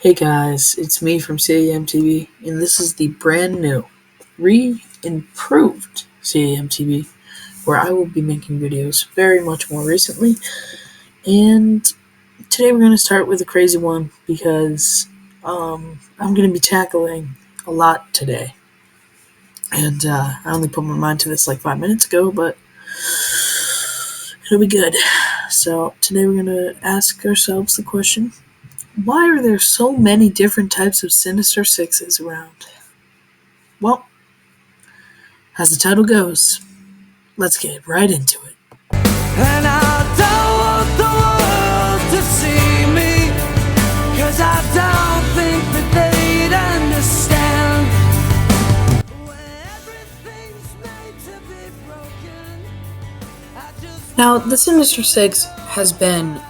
Hey guys, it's me from CAMTV, and this is the brand new, re-improved CAMTV, where I will be making videos very much more recently. And today we're going to start with a crazy one because I'm going to be tackling a lot today. And I only put my mind to this like 5 minutes ago, but it'll be good. So today we're going to ask ourselves the question, why are there so many different types of Sinister Sixes around? Well, as the title goes, let's get right into it. And I don't want the world to see me, 'cause I don't think that they'd understand. When everything's made to be broken, I just Now, the Sinister Six has been,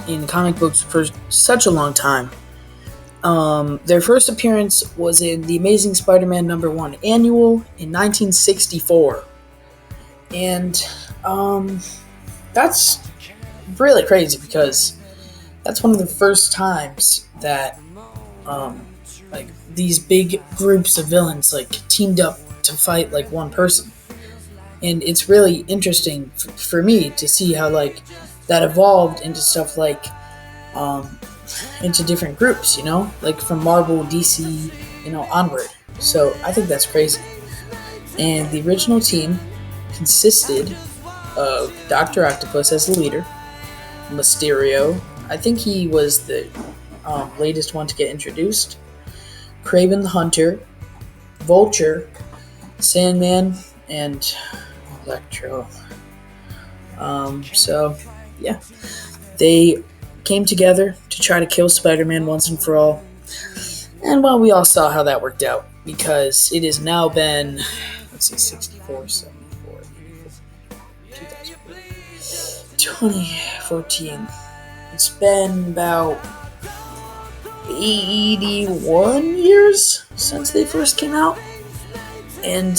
in comic books for such a long time. Their first appearance was in The Amazing Spider-Man #1 Annual in 1964. And, that's really crazy because that's one of the first times that, these big groups of villains, teamed up to fight, one person. And it's really interesting for me to see how, that evolved into stuff into different groups, from Marvel, DC, onward. So I think that's crazy. And the original team consisted of Dr. Octopus as the leader, Mysterio, I think he was the latest one to get introduced, Kraven the Hunter, Vulture, Sandman, and Electro. So, yeah. They came together to try to kill Spider-Man once and for all. And well, we all saw how that worked out, because it has now been, 64, 74, 2014. It's been about 81 years since they first came out. And,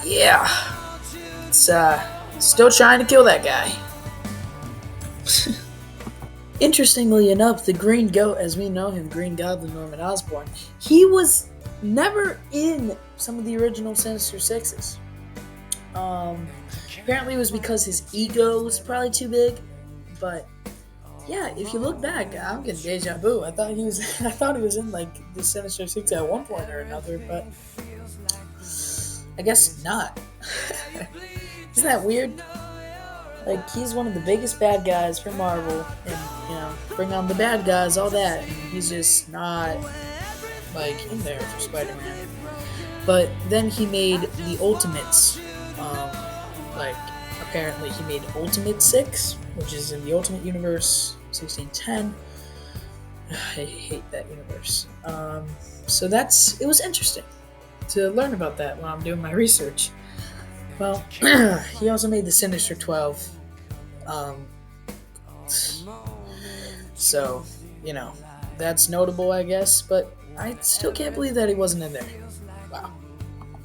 yeah, it's still trying to kill that guy. Interestingly enough, the Green Goat, as we know him, Green Goblin Norman Osborn, he was never in some of the original Sinister Sixes. Apparently it was because his ego was probably too big, but yeah, if you look back, I'm getting deja vu. I thought he was in the Sinister Six at one point or another, but I guess not. Isn't that weird? He's one of the biggest bad guys for Marvel, and, bring on the bad guys, all that, and he's just not, in there for Spider-Man. But then he made the Ultimates, apparently he made Ultimate 6, which is in the Ultimate Universe, 1610. I hate that universe. So it was interesting to learn about that while I'm doing my research. Well, he also made the Sinister 12. So, that's notable, I guess, but I still can't believe that he wasn't in there. Wow.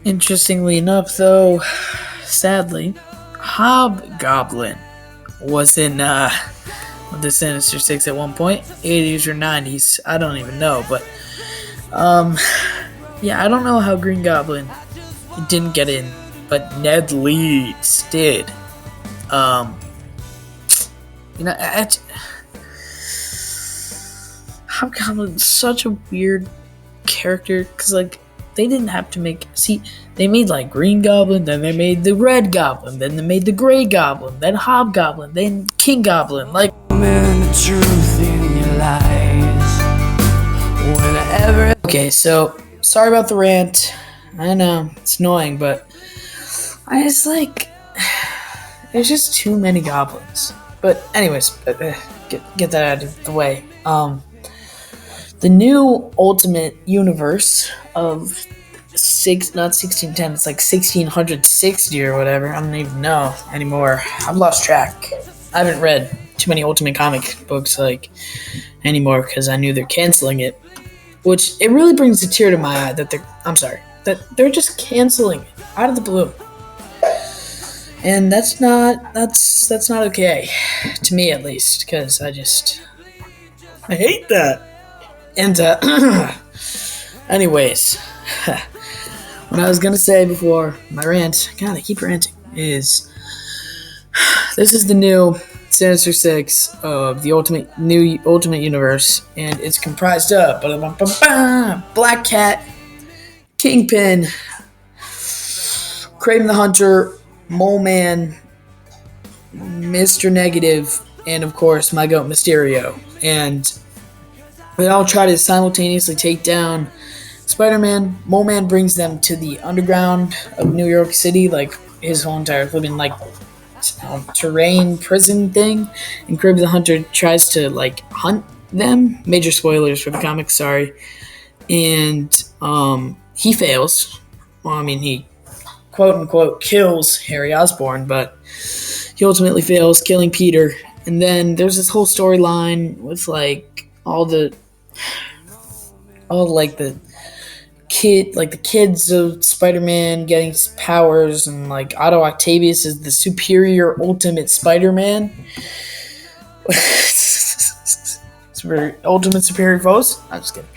Interestingly enough, though, sadly, Hobgoblin was in the Sinister Six at one point, 80s or 90s, I don't even know, but, yeah, I don't know how Green Goblin didn't get in, but Ned Leeds did. Hobgoblin's such a weird character, because, they didn't have to they made, Green Goblin, then they made the Red Goblin, then they made the Gray Goblin, then Hobgoblin, then King Goblin, man, the truth in your lies. Whenever. Okay, so, sorry about the rant. I know, it's annoying, but I just, there's just too many goblins. But anyways, get that out of the way. The new Ultimate Universe of not 1610, it's 1660 or whatever. I don't even know anymore. I've lost track. I haven't read too many Ultimate comic books anymore, because I knew they're canceling it. Which, it really brings a tear to my eye that they're just canceling it out of the blue. And that's not okay, to me at least, because I hate that. And anyways, what I was gonna say before my rant, God, I keep ranting, is this is the new Sinister Six of the Ultimate Universe, and it's comprised of Black Cat, Kingpin, Kraven the Hunter, Mole Man, Mr. Negative, and of course my goat Mysterio. And they all try to simultaneously take down Spider-Man. Mole Man brings them to the underground of New York City, like his whole entire living like terrain prison thing. And Kraven the Hunter tries to like hunt them. Major spoilers for the comics, sorry. And he fails. Well, I mean, he quote unquote kills Harry Osborn, but he ultimately fails, killing Peter. And then there's this whole storyline with like all the kids of Spider-Man getting powers, and like Otto Octavius is the superior ultimate Spider-Man. Ultimate superior foes? I'm just kidding.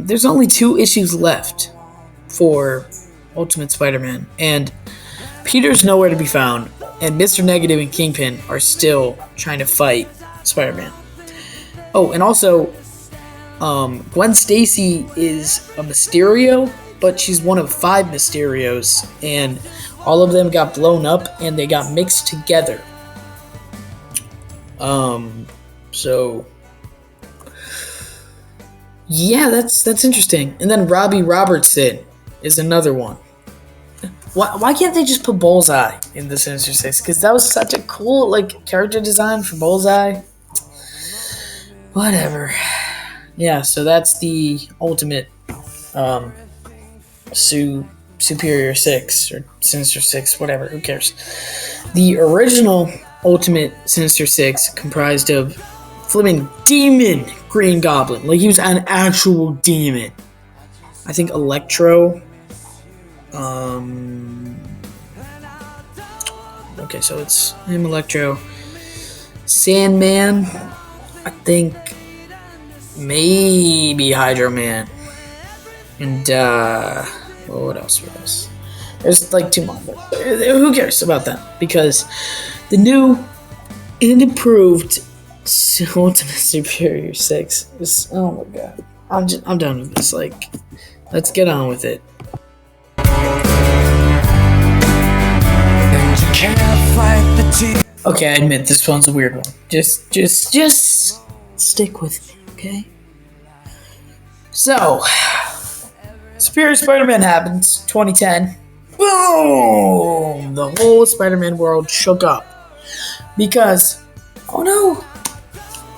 There's only 2 issues left for Ultimate Spider-Man, and Peter's nowhere to be found, and Mr. Negative and Kingpin are still trying to fight Spider-Man. Oh, and also, Gwen Stacy is a Mysterio, but she's one of 5 Mysterios, and all of them got blown up, and they got mixed together. Yeah, that's interesting. And then Robbie Robertson is another one. Why can't they just put Bullseye in the Sinister Six? Because that was such a cool like character design for Bullseye. Whatever. Yeah, so that's the ultimate Superior Six or Sinister Six, whatever. Who cares? The original Ultimate Sinister Six comprised of flipping demon Green Goblin. Like he was an actual demon. I think Electro. Okay, so it's him, Electro, Sandman. I think maybe Hydro Man, and what else? There's like 2 more, but who cares about that? Because the new and improved Ultimate Superior 6 is, oh my god, I'm done with this. Like, let's get on with it. Okay, I admit this one's a weird one. Just stick with me, okay? So, Superior Spider-Man happens, 2010. Boom! The whole Spider-Man world shook up. Because, oh no,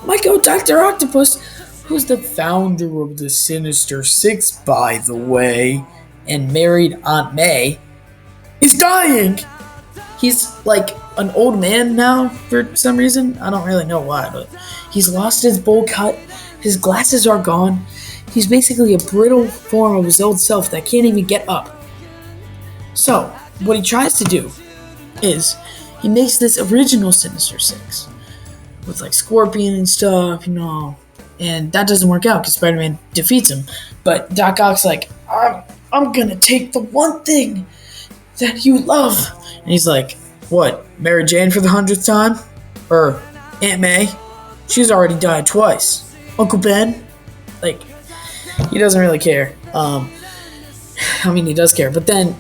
my goat Dr. Octopus, who's the founder of the Sinister Six, by the way, and married Aunt May, is dying! He's like an old man now for some reason. I don't really know why, but he's lost his bowl cut. His glasses are gone. He's basically a brittle form of his old self that can't even get up. So, what he tries to do is he makes this original Sinister Six with like Scorpion and stuff, you know, and that doesn't work out because Spider-Man defeats him. But Doc Ock's like, I'm gonna take the one thing that you love. And he's like, what, Mary Jane for the 100th time? Or Aunt May? She's already died twice. Uncle Ben? Like, he doesn't really care. I mean, he does care. But then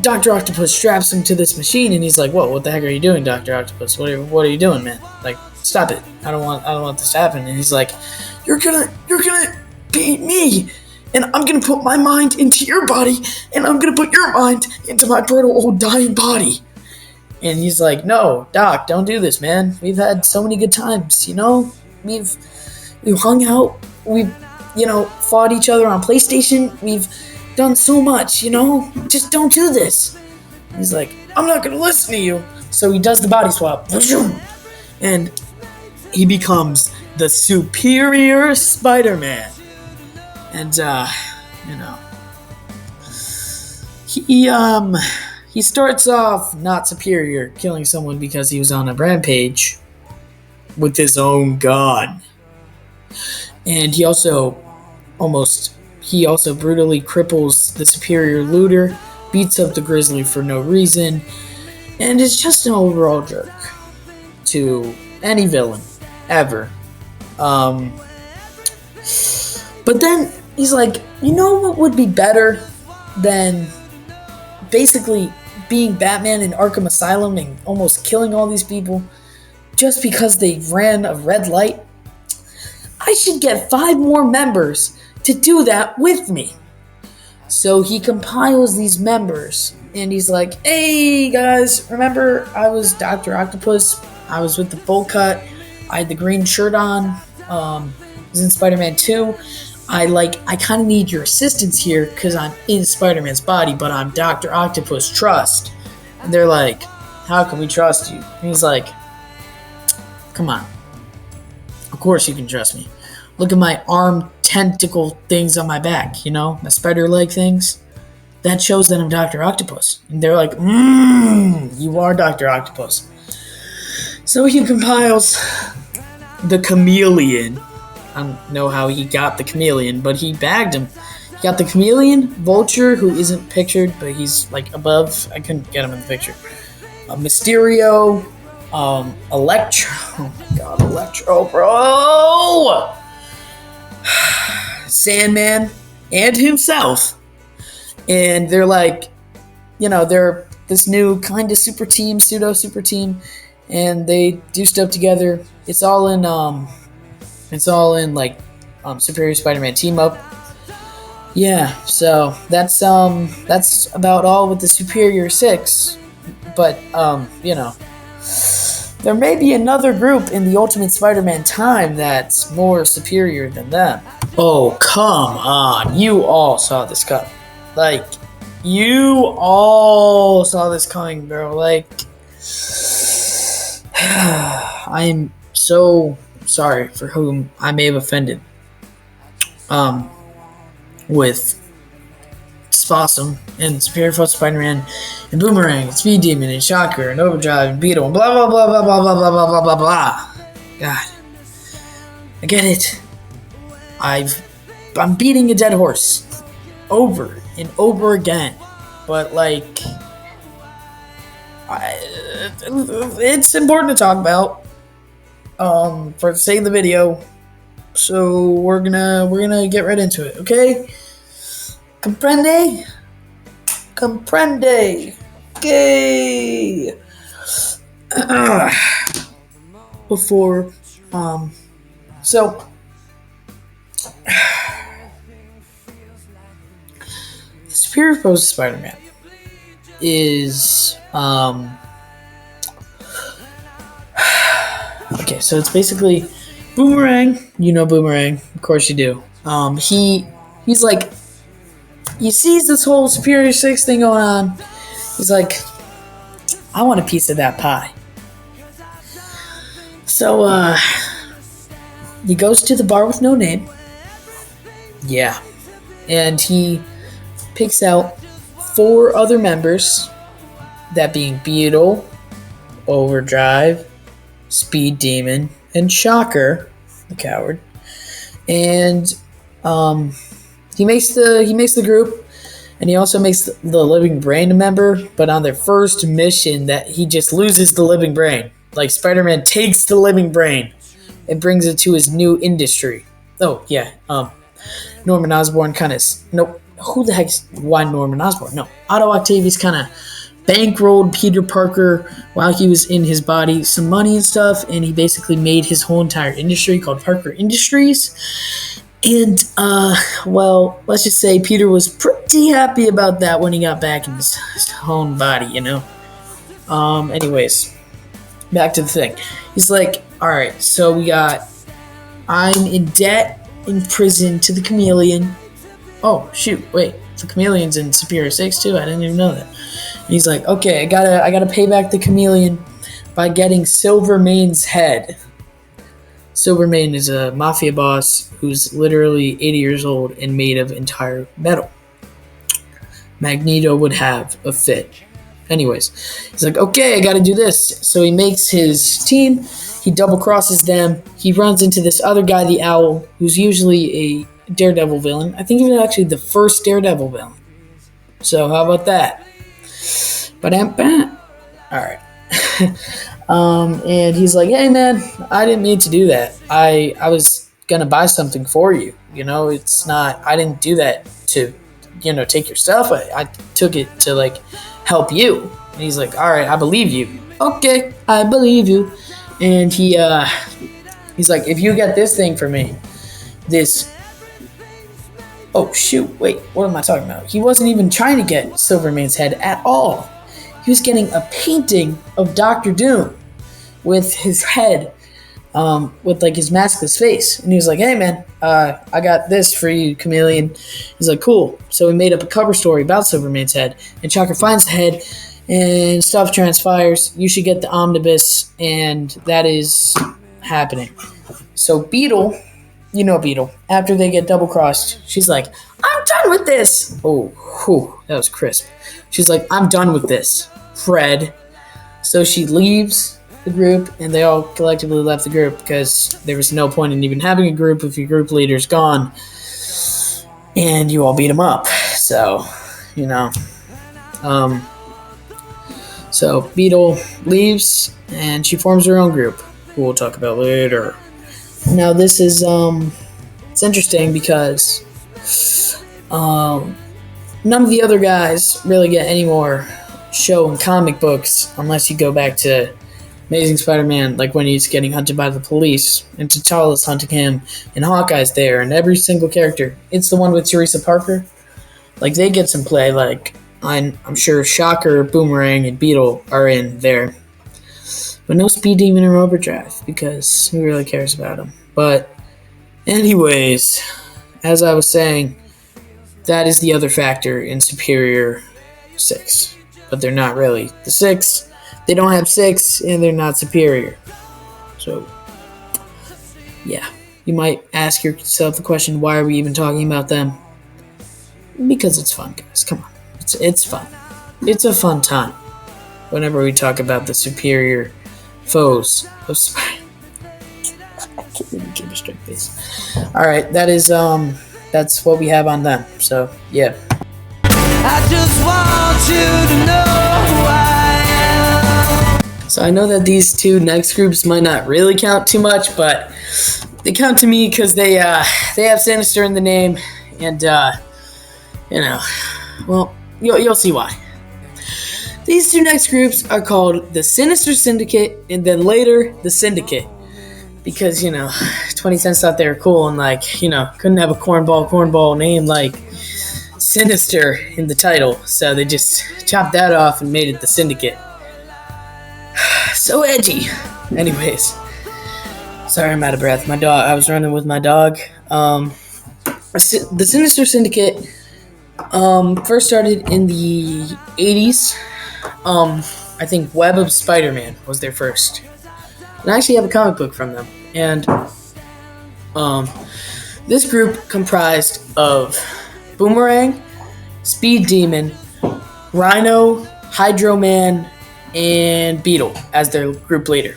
Dr. Octopus straps him to this machine, and he's like, what the heck are you doing, Dr. Octopus? What are you doing, man? Like, stop it. I don't want this to happen. And he's like, you're gonna beat me. And I'm gonna put my mind into your body, and I'm gonna put your mind into my brittle old dying body. And he's like, no, Doc, don't do this, man. We've had so many good times, you know? We've hung out. We've, fought each other on PlayStation. We've done so much, you know? Just don't do this. And he's like, I'm not gonna listen to you. So he does the body swap. And he becomes the Superior Spider-Man. And, he starts off not superior, killing someone because he was on a rampage. with his own gun. And he also brutally cripples the superior looter, beats up the grizzly for no reason, and is just an overall jerk to any villain ever. But then he's like, you know what would be better than basically being Batman in Arkham Asylum and almost killing all these people just because they ran a red light? I should get 5 more members to do that with me. So he compiles these members and he's like, hey guys, remember I was Dr. Octopus? I was with the full cut. I had the green shirt on. I was in Spider-Man 2. I kind of need your assistance here because I'm in Spider-Man's body, but I'm Dr. Octopus, trust. And they're like, how can we trust you? And he's like, come on. Of course you can trust me. Look at my arm tentacle things on my back, my spider leg things. That shows that I'm Dr. Octopus. And they're like, you are Dr. Octopus. So he compiles the Chameleon. I don't know how he got the Chameleon, but he bagged him. He got the Chameleon, Vulture, who isn't pictured, but he's above. I couldn't get him in the picture. Mysterio, Electro. Oh my god, Electro, bro! Sandman, and himself. And they're they're this new kind of super team, pseudo super team, and they do stuff together. It's all in Superior Spider-Man team up. Yeah, so that's about all with the Superior 6. But there may be another group in the Ultimate Spider-Man time that's more superior than them. Oh, come on. You all saw this coming. You all saw this coming, bro. I'm so sorry for whom I may have offended. With Spossum and Superior Foe Spider-Man and Boomerang and Speed Demon and Shocker and Overdrive and Beetle and blah blah blah blah blah blah blah blah blah blah blah. God, I get it. I'm beating a dead horse over and over again, but it's important to talk about for the sake of the video. So we're gonna get right into it, okay? Comprende? Okay. Before, so the Superior Foe Spider-Man is okay. So it's basically Boomerang. You know Boomerang, of course you do. He's like, he sees this whole Superior 6 thing going on. He's like, I want a piece of that pie. So, he goes to the bar with no name. Yeah. And he picks out 4 other members, that being Beetle, Overdrive, Speed Demon, and Shocker, the coward. And he makes the group, and he also makes the Living Brain a member, but on their first mission that he just loses the Living Brain. Spider-Man takes the Living Brain and brings it to his new industry. Oh, yeah. Norman Osborn kind of... Nope. Who the heck's... Why Norman Osborn? No. Otto Octavius kind of bankrolled Peter Parker while he was in his body some money and stuff, and he basically made his whole entire industry called Parker Industries. And, let's just say Peter was pretty happy about that when he got back in his own body, Anyways, back to the thing. He's like, alright, so I'm in debt in prison to the Chameleon. Oh, shoot, wait, the Chameleon's in Superior 6 too? I didn't even know that. And he's like, okay, I gotta pay back the Chameleon by getting Silvermane's head. Silvermane is a mafia boss who's literally 80 years old and made of entire metal. Magneto would have a fit. Anyways, he's like, okay, I gotta do this. So he makes his team. He double crosses them. He runs into this other guy, the Owl, who's usually a Daredevil villain. I think he was actually the first Daredevil villain. So how about that? All right. And he's like, "Hey man, I didn't mean to do that. I was gonna buy something for you. You know, it's not. I didn't do that to, take your stuff. I took it to like help you." And he's like, "All right, I believe you. Okay, I believe you." And he's like, "If you get this thing for me, this." Oh shoot! Wait, what am I talking about? He wasn't even trying to get Silvermane's head at all. He was getting a painting of Doctor Doom with his head, with like his maskless face. And he was like, "Hey man, I got this for you, Chameleon." He's like, "Cool." So we made up a cover story about Silvermane's head. And Shocker finds the head and stuff transpires. You should get the omnibus, and that is happening. So Beetle, Beetle, after they get double crossed, she's like, "I'm done with this." Oh, whew, that was crisp. She's like, "I'm done with this, Fred." So she leaves the group, and they all collectively left the group because there was no point in even having a group if your group leader's gone and you all beat him up. So, so Beetle leaves and she forms her own group, who we'll talk about later. Now this is it's interesting because none of the other guys really get any more show in comic books unless you go back to Amazing Spider-Man, like when he's getting hunted by the police and T'Challa's hunting him and Hawkeye's there, and every single character. It's the one with Teresa Parker. Like they get some play, like I'm sure Shocker, Boomerang, and Beetle are in there. But no Speed Demon or Overdrive, because who really cares about them? But anyways, as I was saying, that is the other factor in Superior 6. But they're not really the 6. They don't have 6, and they're not superior. So, yeah. You might ask yourself the question, why are we even talking about them? Because it's fun, guys. Come on. It's fun. It's a fun time whenever we talk about the superior foes of Spider. I can't even keep a straight face. Alright, that's what we have on them. So, yeah. I just want you to know who I am. So I know that these two next groups might not really count too much, but they count to me because they have Sinister in the name, and well, you'll see why. These two next groups are called the Sinister Syndicate, and then later the Syndicate, because 20 Cents thought they were cool and couldn't have a cornball name like Sinister in the title, so they just chopped that off and made it the Syndicate. So edgy. Anyways, sorry I'm out of breath. I was running with my dog. The Sinister Syndicate first started in the 80s. I think Web of Spider-Man was their first. And I actually have a comic book from them. And this group comprised of Boomerang, Speed Demon, Rhino, Hydro Man, and Beetle as their group leader.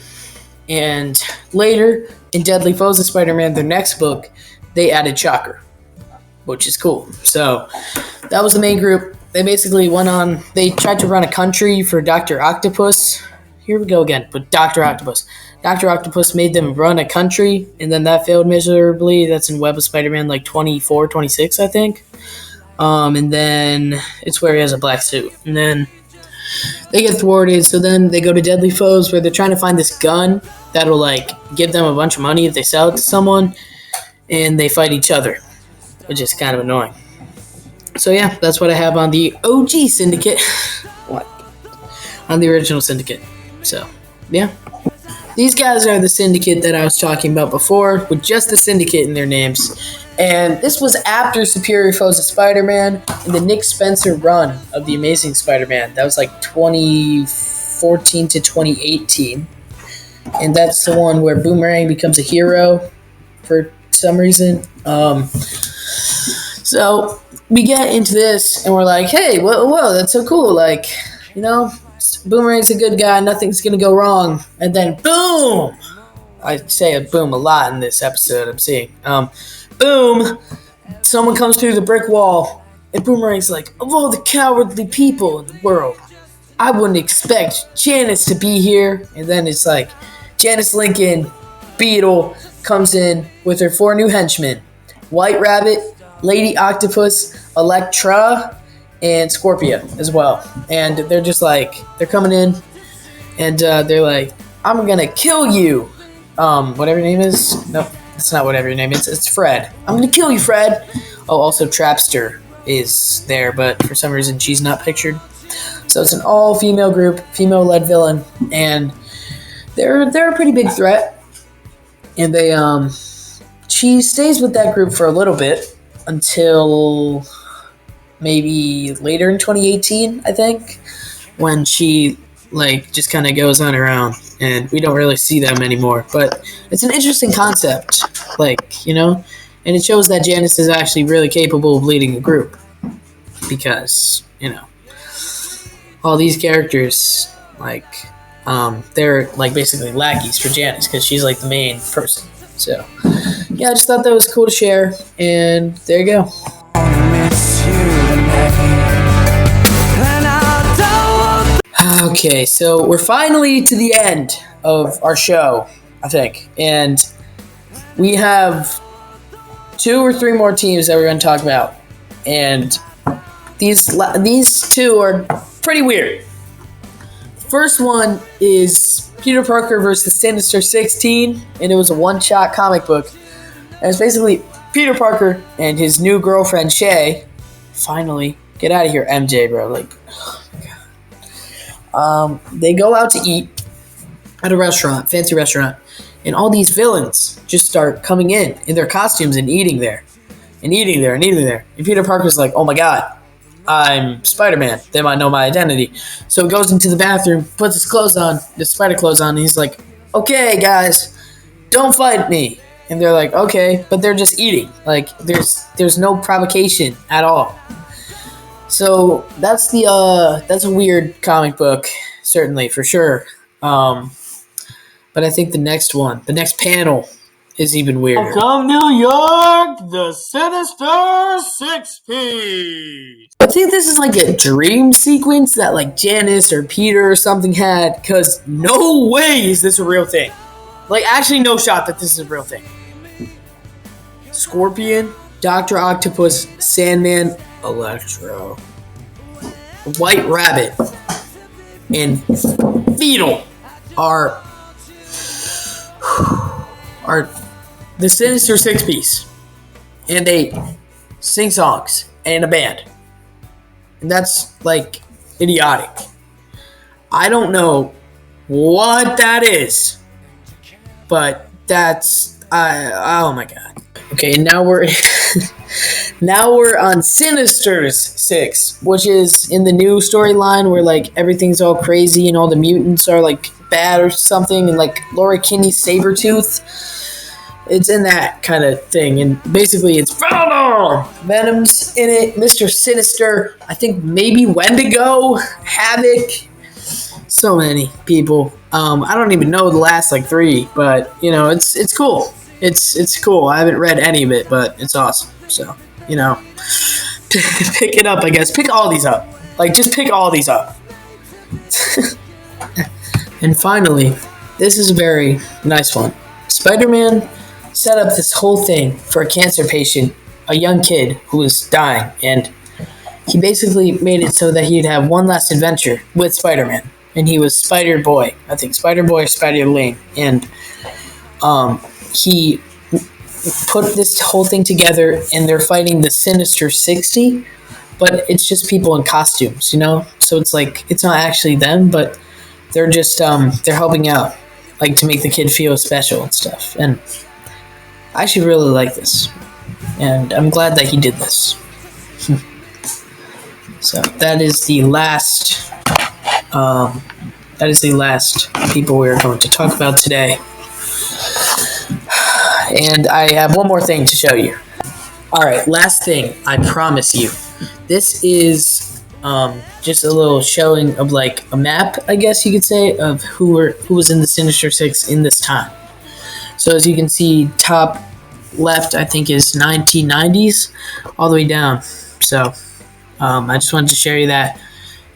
And later, in Deadly Foes of Spider-Man, their next book, they added Shocker, which is cool. So that was the main group. They basically they tried to run a country for Dr. Octopus. Here we go again, but Dr. Octopus. Dr. Octopus made them run a country, and then that failed miserably. That's in Web of Spider-Man, 24, 26, I think. And then it's where he has a black suit. And then they get thwarted, so then they go to Deadly Foes, where they're trying to find this gun that'll, give them a bunch of money if they sell it to someone, and they fight each other, which is kind of annoying. So yeah, that's what I have on the OG Syndicate. What? On the original Syndicate. So, yeah. These guys are the Syndicate that I was talking about before, with just the Syndicate in their names. And this was after Superior Foes of Spider-Man and the Nick Spencer run of The Amazing Spider-Man. That was 2014 to 2018. And that's the one where Boomerang becomes a hero for some reason. So we get into this and we're like, hey, whoa, that's so cool. Boomerang's a good guy. Nothing's going to go wrong. And then, boom, I say boom a lot in this episode. I'm seeing. Boom. Someone comes through the brick wall, and Boomerang's like, of all the cowardly people in the world, I wouldn't expect Janice to be here. And then it's like, Janice Lincoln, Beetle, comes in with her 4 new henchmen. White Rabbit, Lady Octopus, Elektra, and Scorpio as well. And they're just like, they're coming in, and they're like, I'm gonna kill you. Whatever your name is. No, it's not whatever your name is. It's Fred. I'm gonna kill you, Fred. Oh, also Trapster is there, but for some reason she's not pictured. So it's an all-female group, female-led villain, and they're a pretty big threat. And she stays with that group for a little bit until maybe later in 2018, I think, when she just kind of goes on her own, and we don't really see them anymore. But it's an interesting concept, and it shows that Janice is actually really capable of leading a group, because all these characters they're basically lackeys for Janice, because she's the main person. So yeah, I just thought that was cool to share, and there you go. Okay, so we're finally to the end of our show, I think, and we have 2 or 3 more teams that we're going to talk about, and these 2 are pretty weird. First one is Peter Parker versus Sinister 16, and it was a one-shot comic book. And it's basically Peter Parker and his new girlfriend Shay. Finally, get out of here, MJ, bro. Oh my god. They go out to eat at a restaurant, fancy restaurant, and all these villains just start coming in their costumes and eating there, and eating there, and eating there. And Peter Parker's like, oh my god, I'm Spider-Man. They might know my identity. So he goes into the bathroom, puts his clothes on, the spider clothes on, and he's like, okay, guys, don't fight me. And they're like, okay, but they're just eating. There's no provocation at all. So that's a weird comic book, certainly, for sure. But I think the next panel is even weirder. Welcome, New York, the Sinister 6-piece. I think this is a dream sequence that Janice or Peter or something had, because no way is this a real thing. Actually no shot that this is a real thing. Scorpion, Dr. Octopus, Sandman, Electro, White Rabbit, and Beetle are the Sinister 6-piece, and they sing songs and a band, and that's idiotic. I don't know what that is, but that's oh my god. Okay, now we're on Sinister's 6, which is in the new storyline where everything's all crazy and all the mutants are bad or something, and Laura Kinney's Sabretooth. It's in that kind of thing, and basically it's Venom's in it, Mr. Sinister, I think maybe Wendigo, Havoc, so many people. I don't even know the last 3, but it's cool. It's cool. I haven't read any of it, but it's awesome. So pick it up, I guess. Pick all these up. Just pick all these up. And finally, this is a very nice one. Spider-Man set up this whole thing for a cancer patient, a young kid who was dying, and he basically made it so that he'd have one last adventure with Spider-Man, and he was Spider-Boy. I think Spider-Boy or Spider-Lane, and he put this whole thing together, and they're fighting the Sinister 60, but it's just people in costumes, so it's not actually them, but they're just they're helping out, to make the kid feel special and stuff. And I actually really like this, and I'm glad that he did this. So that is the last people we're going to talk about today. And I have one more thing to show you. Alright, last thing, I promise you. This is just a little showing of a map, I guess you could say, of who was in the Sinister Six in this time. So as you can see, top left, I think, is 1990s, all the way down. So I just wanted to share you that.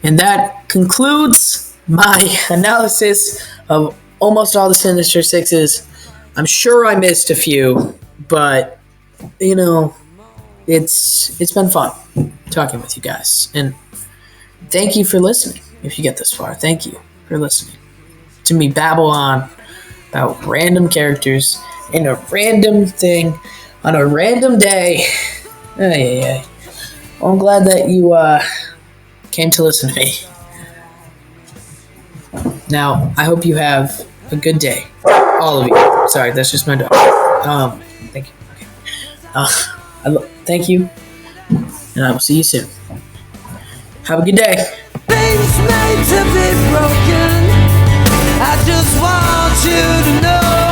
And that concludes my analysis of almost all the Sinister Sixes. I'm sure I missed a few, but it's been fun talking with you guys. And thank you for listening. If you get this far, thank you for listening to me babble on about random characters in a random thing on a random day. Well, I'm glad that you came to listen to me. Now, I hope you have a good day. All of you. Sorry, that's just my dog. Thank you. Okay. Thank you, and I will see you soon. Have a good day. Things made to be broken. I just want you to know